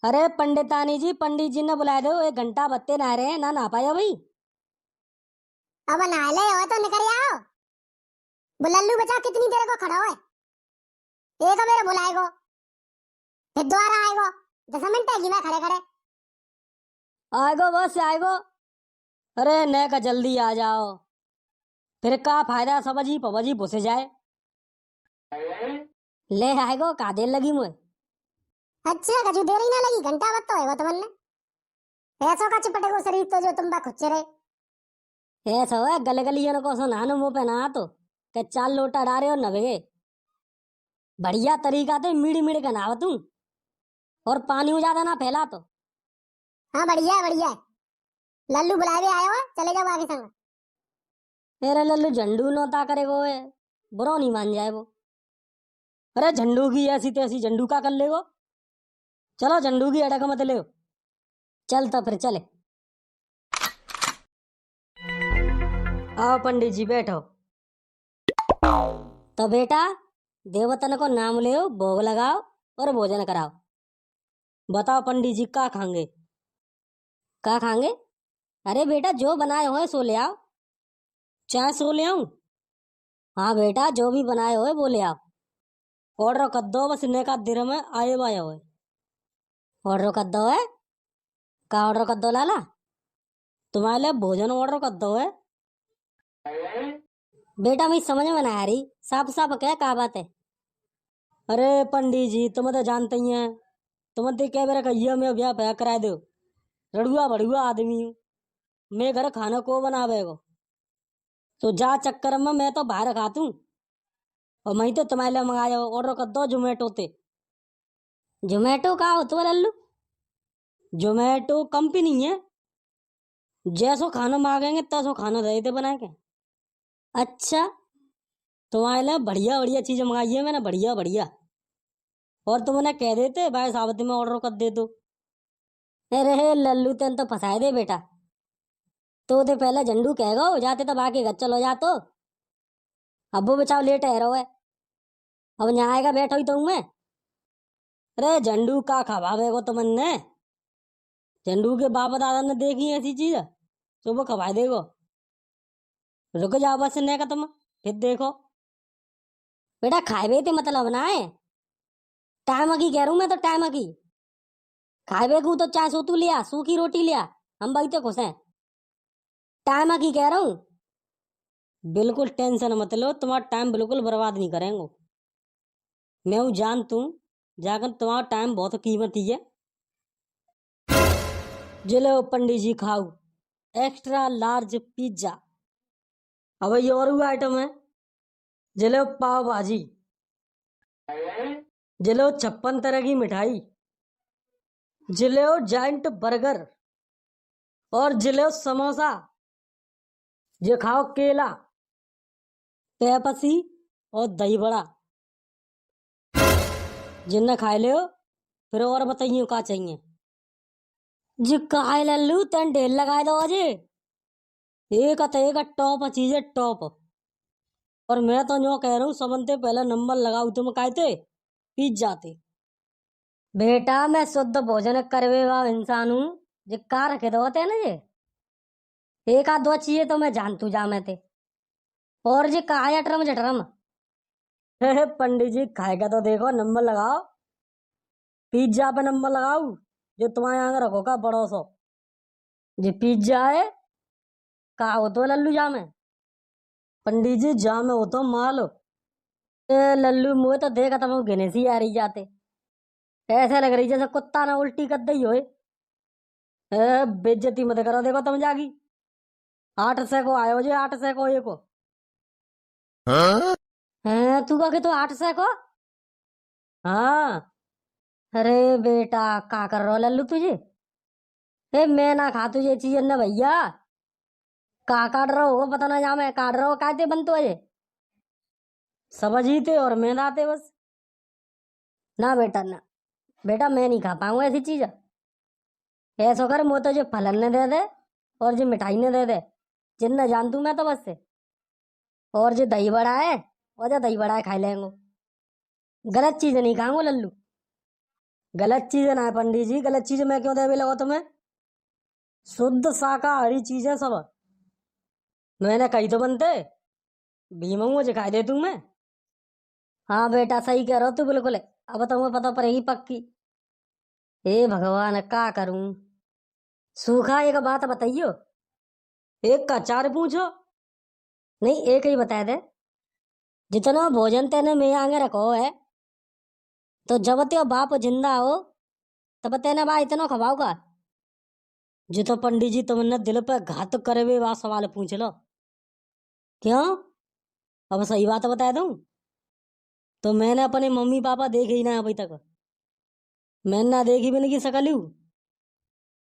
अरे पंडितानी जी, पंडित जी ने बुलाए दो। 1 घंटा बत्ते नहा रहे हैं, ना नहा पाया भाई। अब नहा ले हो तो निकल आओ। बुलल्लू बचा कितनी देर को खड़ा हो। एक मेरे बुलाएगो, फिर दोबारा आएगो। 10 मिनट है मैं खड़े खड़े। आएगो बस आएगो। अरे ने का जल्दी आ जाओ। फिर का फायदा, सबजी पबजी घुसे जाए। ले आएगो, का देर लगी मुझे। अच्छा कछु देर ही ना लगी, घंटा बत्तो है वो तुमने। ऐसो का चिपटे को शरीर तो जो तुम बा खुच्चे रहे। ऐसा है गले गलियन को सो नहानो मुंह पे नहा तो के 4 लोटा डारे और नवेगे। बढ़िया तरीका थे, मीड़ी मीड़ी का नहाव तू। और पानी ज्यादा ना फैला तो। हाँ बढ़िया है बढ़िया है। लल्लू बुलावे आया हो, चले जाओ आगे संग। मेरे लल्लू झंडू नोता करेगो है, बुरा नहीं मान जाए वो। अरे झंडू की ऐसी तैसी झंडू का कर लेगो। चलो झंडू की अड़क मत ले। चल तो फिर चले। आओ पंडित जी बैठो। तो बेटा, देवतन को नाम ले, भोग लगाओ और भोजन कराओ। बताओ पंडित जी का खाएंगे? का खाएंगे? अरे बेटा, जो बनाए हो सो ले आओ। चाहे सो ले आऊं? हाँ बेटा, जो भी बनाए हो वो ले आओ। ऑर्डर कर दो, बस इन्हें का दिन में आए वाया हो। ऑर्डर कर दो है? का ऑर्डर कर दो लाला? तुम्हारे लिए भोजन ऑर्डर कर दो है। बेटा मैं समझ में ना आ रही, साफ साफ क्या का बात है? अरे पंडित जी, तुम तो जानते ही हैं। तुम तो कह बेरा कहिए मैं ब्याह ब्याह करा दो। रड़ुआ बड़ुआ आदमी हूँ। मैं घर खाना को बनावेगो। तो जा चक्कर में मैं तो बाहर खातू। और मैं तो तुम्हारे लिए मंगाया ऑर्डर कर दो जोमेटो ते। जोमेटो का हो तो लल्लू? जोमेटो कंपनी है। जैसो खाना मांगेंगे तैसो खाना दे देते बना के। अच्छा, तुम्हारे लिए बढ़िया बढ़िया चीजें मंगाई है मैंने, बढ़िया बढ़िया। और तुम उन्हें कह देते भाई साहब में ऑर्डर कर दे दो। अरे लल्लू तेन तो फंसाए दे बेटा। तो पहले झंडू कहेगो जाते तब आके घर चलो जा तो। अब वो बचाओ लेट है रहो है। अब यहाँ आएगा बैठो ही तो हूँ मैं। अरे झंडू का खवावेगो तुमने? झंडू के बाप दादा ने देखी ऐसी चीज तो वो खवा देगो। रुक जाओ बस ने का तुम, फिर देखो। बेटा खाए थे मतलब ना है। टाइम की कह रहा हूँ मैं तो, टाइम की। खाए को तो चाय सो तू लिया, सूखी रोटी लिया। हम भाई तो खुश हैं। टाइम की कह रहा हूँ। बिल्कुल टेंशन मत लो, तुम्हारा टाइम बिल्कुल बर्बाद नहीं करेंगे। मैं हूँ जान तू, जाकर तुम्हारा टाइम बहुत कीमती है। चलो पंडित जी खाओ। Extra large pizza. अब ये और भी आइटम है। जलो पाव भाजी। जलो 56 तरह की मिठाई। जलो जाइंट बर्गर। और जलो समोसा। ये खाओ केला, पेपसी और दही बड़ा। जिन्ना खाए ले। फिर और बताइए क्या चाहिए? जी काय लल्लू तन ढेर लगाए दो अजे। एक तो एक टॉप चीज है, टॉप। और मैं तो जो कह रहा हूँ सबनते पहले नंबर लगाऊ तुम कहते पिज्जा थे। बेटा मैं शुद्ध भोजन करवे वाला इंसान हूँ। जे का रखे दो होते है ना जे। एक आध दो चीजें तो मैं जानतू जा मैं थे। और जे का है अटरम जटरम। पंडित जी खाएगा तो देखो, नंबर लगाओ। पिज्जा पे नंबर लगाऊ, जो तुम्हारे यहाँ रखो का बड़ो सो। जे पिज्जा है, का हो तो लल्लू जा में। पंडित जी जा में हो तो माल। ए लल्लू मुझे तो देखा था मैं गिने सी आ रही जाते। ऐसे लग रही जैसे कुत्ता ना उल्टी कर दी हो। बेइज्जती मत करो, देखो तुम जागी। 800 को आयो जे, 800 को एक को। हैं तू का के तो 800 को? हाँ। अरे बेटा का कर रहा लल्लू तुझे? मैं ना खा तुझे चीज ना भैया। का काट रहा हो पता ना, जा मैं काट रहा हो काते बनते है। सब्जी थे और मैदा थे बस। ना बेटा ना। बेटा मैं नहीं खा पाऊंगा ऐसी चीज। ऐसा कर मुझे तो जो फलन ने दे दे और जो मिठाई ने दे दे, जिन्ना जान तू मैं तो बस से। और जो दही बड़ा है, और जो दही बड़ा है खाई लेंगे। गलत चीज नहीं खाऊंगा लल्लू। गलत चीज ना है पंडित जी, गलत चीज मैं क्यों देवे लगा तुम्हें? शुद्ध शाकाहारी चीज है सब। मैंने कही तो बनते भीमऊ मुझे खाई दे तू मैं। हाँ बेटा सही कह रहा हो तू बिल्कुल। अब तुम्हें पता पड़ेगी पक्की। हे भगवान क्या करूं। सूखा एक बात बताइयो। एक का चार पूछो। नहीं एक ही बता दे। जितना भोजन तेने मैं आगे रखो है तो जब त्यो बाप जिंदा हो तब तेने बा इतना खवाओगा। जो तो पंडित जी तुमने दिल पे घात करे हुए बा सवाल पूछ लो। क्यों? अब सही बात बता दूं तो मैंने अपने मम्मी पापा देखे ही ना अभी तक। मैंने ना देखी भी नहीं की शकल हूँ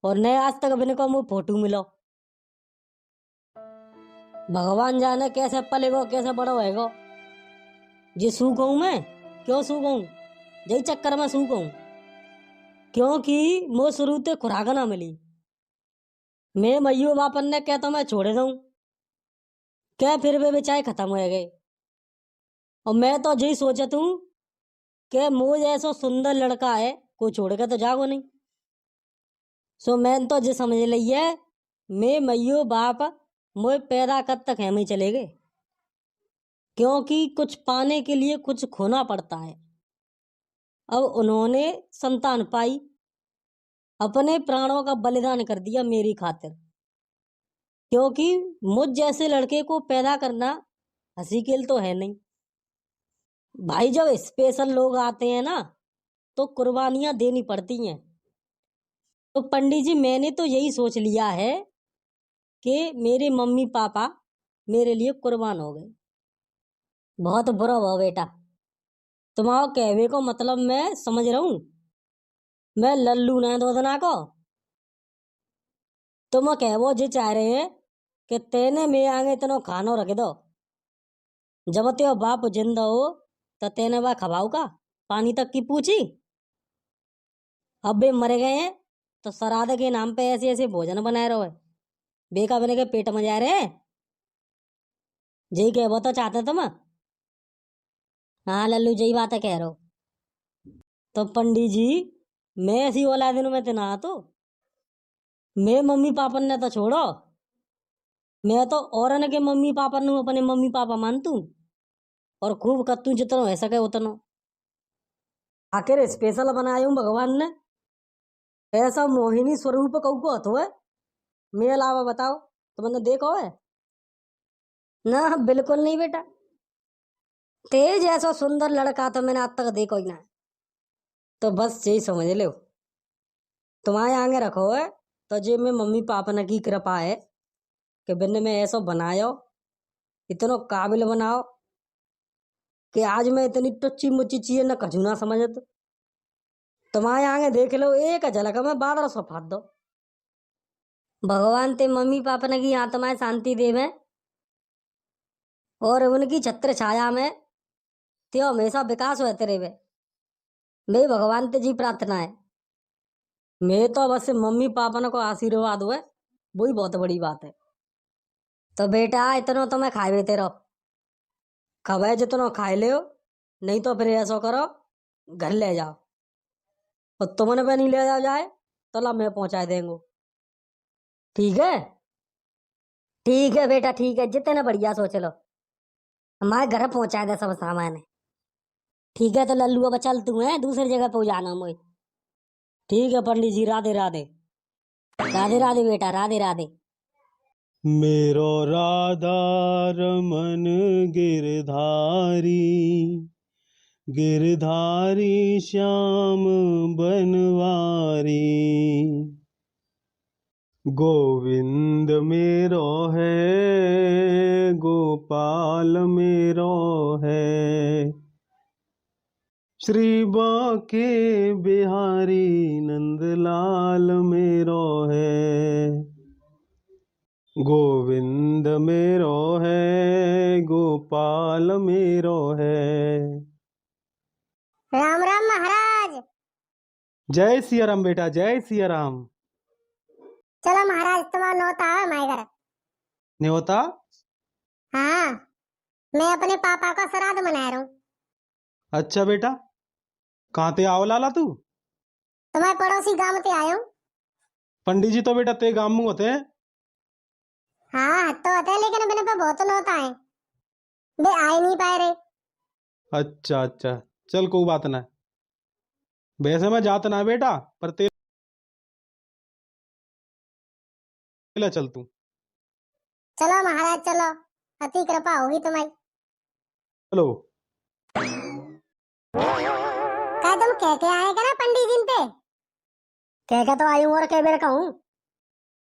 और न आज तक अपने को मुँह फोटो मिलो। भगवान जाने कैसे पलेगो कैसे बड़ो होएगो। जी सू कहूँ मैं क्यों सू कहूँ यही चक्कर में सू कहूँ क्योंकि मो शुरू ते खुराक ना मिली। मैं मइयो बापन ने क्या तो मैं छोड़े दूं क्या फिर वे बेचारे खत्म हो गए। और मैं तो यही सोचत हूँ कि मुझ ऐसा सुंदर लड़का है कोई छोड़ के तो जागो नहीं। सो मैं तो जे समझ लिया मैं मइयो बाप मोए पैदा कब तक है में चले गए क्योंकि कुछ पाने के लिए कुछ खोना पड़ता है। अब उन्होंने संतान पाई अपने प्राणों का बलिदान कर दिया मेरी खातिर क्योंकि मुझ जैसे लड़के को पैदा करना हंसी खेल तो है नहीं भाई। जब स्पेशल लोग आते हैं ना तो कुर्बानियां देनी पड़ती हैं। तो पंडित जी मैंने तो यही सोच लिया है कि मेरे मम्मी पापा मेरे लिए कुर्बान हो गए। बहुत बुरा हुआ बेटा। तुम्हारा कहवे को मतलब मैं समझ रहा हूँ। मैं लल्लू ना दो दिना को तुम कहवो जे चाह रहे हैं कि तेने में आगे इतना खानो रख दो जब त्यो बाप जिंदा हो तो तेने वह खबाऊ का पानी तक की पूछी। अब वे मर गए हैं तो श्राद्ध के नाम पे ऐसे ऐसे भोजन बनाए रहो है बेका बने के पेट में जा रहे हैं। जी कह वो तो चाहते तुम। हाँ लल्लू जी बात है कह रहे हो। तो पंडित जी मैं ऐसी औलाद में तो ना तो मैं मम्मी पापा ने तो छोड़ो मैं तो औरन के मम्मी पापा नु अपने मम्मी पापा मानतू और खूब कत्तू जितना हो सके उतना। आखिर स्पेशल बनाए हूँ भगवान ने ऐसा मोहिनी स्वरूप कहू को हथो है। मैं अलावा बताओ तुमने देखो है ना? बिल्कुल नहीं बेटा। तेज ऐसा सुंदर लड़का तो मैंने आज तक देखो ही ना। तो बस यही समझ लो तुम्हारे आगे रखो है तो जे में मम्मी पापा ने की कृपा है कि बिन्ने में ऐसा बनायो इतना काबिल बनाओ कि आज मैं इतनी टुच्ची मुच्ची चीजें न कछु ना समझत। तुम्हारे आगे देख लो एक झलक में बादल सो फाद दो। भगवान ते मम्मी पापा ने की आत्माएं शांति देवे और उनकी छत्र छाया में त्यो हमेशा विकास होते रहे। मेरी भगवान ते जी प्रार्थना है। मैं तो बस मम्मी पापा ने को आशीर्वाद हुए वही बहुत बड़ी बात है। तो बेटा इतना तो मैं खाए बेते रहो खबे जितना खाए ले नहीं तो फिर ऐसा करो घर ले जाओ और तुमने पे नहीं ले जाओ जाए तो ला मैं पहुंचा देंगे। ठीक है बेटा ठीक है जितने बढ़िया सोच लो हमारे घर पहुंचा दे सब सामान है। ठीक है तो लल्लू अब चल तू है दूसरी जगह पे जाना मुझे। ठीक है पंडित जी राधे राधे। राधे राधे बेटा राधे राधे। मेरो राधा रमन गिरधारी गिरधारी श्याम बनवारी गोविंद मेरो है गोपाल मेरो है श्री बाके बिहारी नंदलाल मेरो है गोविंद मेरो है गोपाल मेरो है। राम राम महाराज। जय सिया राम बेटा जय सिया राम। चलो महाराज तुम्हारा नौता है हमारे घर। न्योता हाँ मैं अपने पापा का श्राद्ध मना रहा हूँ। अच्छा बेटा कहाँ ते आओ लाला तू? तुम्हारे पड़ोसी गांव से आयो। पंडित जी तो बेटा ते गांव में होते हैं। हाँ तो होते हैं, लेकिन अपने पे बहुत होता है, बे आए नहीं पाए रे। अच्छा अच्छा, चल कोई बात ना। वैसे मैं जात ना बेटा, पर तेला चल तू। चलो महाराज चलो, अति कृपा होगी तुम्हारी। चलो। क्या तुम कह आएगा ना पंडित जी पे? कह तो आई हूँ और कह बेर कहूँ।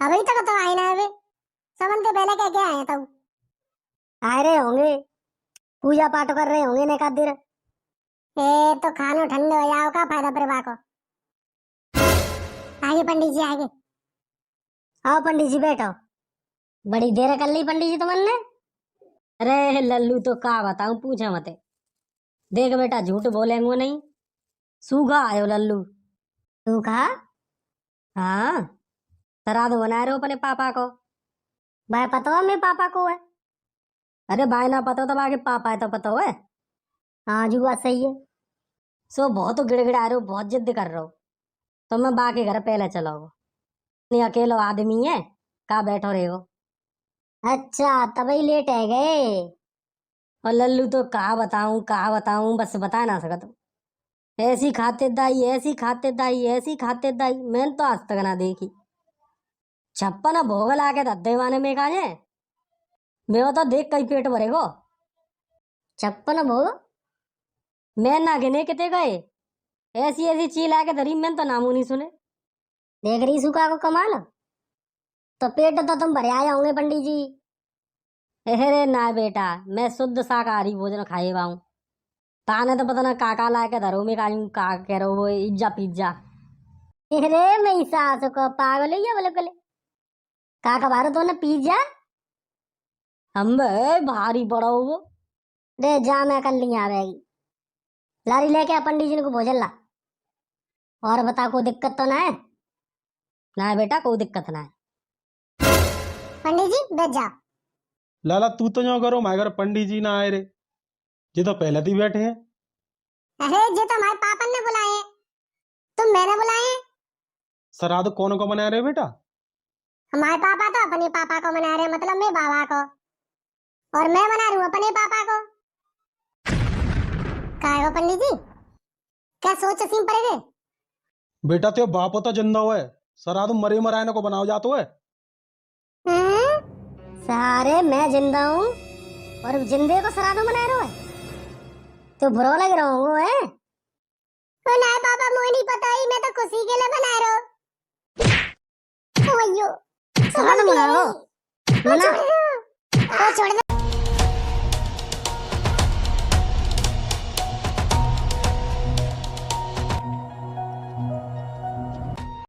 अभी तक तो आई ना अभी, समन के पहले कह आए तब। आए रहे होंगे, पूजा पाठ कर रहे होंगे ने का देर। ए तो खानो ठंडे हो जाओ, का फायदा परिवार को। आगे पंडित जी आगे। आओ पंडित जी बैठो। बड़ी देर कर ली पंडित जी तुमने। अरे लल्लू तो का बताऊं, पूछे मते। देख बेटा झूठ बोलेंगे नहीं, सूखा आयो लल्लू। सूखा? हाँ, श्राद्ध बना रहे हो अपने पापा को। भाई पता है मेरे पापा को है। अरे भाई ना पता तो बाकी पापा है तो पता है। हाँ जी बात सही है। सो बहुत गिड़गिड़ा रहे हो, बहुत जिद कर रहे हो, तो मैं बाकी घर पहले चलाओ। नहीं अकेलो आदमी है, का बैठो रहे हो। अच्छा तभी लेट है गए। और लल्लू तो कहा बताऊं बस बता ना सकता। ऐसी खातिरदारी ऐसी खातिरदारी ऐसी खातिरदारी मैंने तो आज तक ना देखी। 56 भोग ला के दद्देवाने में कहा है, मेरा तो देख कई पेट भरेगो। 56 भोग मैं ना गिने कितने गए। ऐसी ऐसी चीज आके धरी मैंने तो नामू नहीं सुने। देख रही सुखा को कमाल, तो पेट तो तुम भरे आए होंगे पंडित जी। अरे ना बेटा, मैं शुद्ध शाकाहारी भोजन खाए हुआ हूँ। ताने तो पता ना काका ला के धरो में का कह रहे हो वो इज्जा पिज्जा। अरे मैं सास को पागल है बोले बोले काका बारो तो ना पिज्जा। हम भारी बड़ा हो वो। रे जा मैं कल नहीं आवेगी। लारी लेके आ पंडित जी को भोजन ला। और बता कोई दिक्कत तो ना है? ना बेटा कोई दिक्कत ना है। पंडित जी बैठ जाओ। लाला तू तो जो करो, मैं अगर पंडित जी ना आए रे, ये तो पहले ही बैठे हैं। अरे जो तो हमारे पापा ने बुलाए, तुम मैंने बुलाए। श्राद्ध कौन को मना रहे बेटा? हमारे पापा तो अपने पापा को मना रहे, मतलब मेरे बाबा को, और मैं मना रही हूँ अपने पापा को। क्या है वो पंडित जी, क्या सोच सीम पड़ेगे? बेटा ते बाप तो जिंदा हुआ है, श्राद्ध मरे मरायने को बनाओ जातो है। सारे मैं जिंदा हूँ और जिंदे को श्राद्ध मना रहे हो तो बुरा लग रहा हूँ है? तो ना पापा मुझे नहीं पता ही, मैं तो खुशी के लिए बना रहा हूँ। श्राद्ध मना रहे हो? छोड़ दे।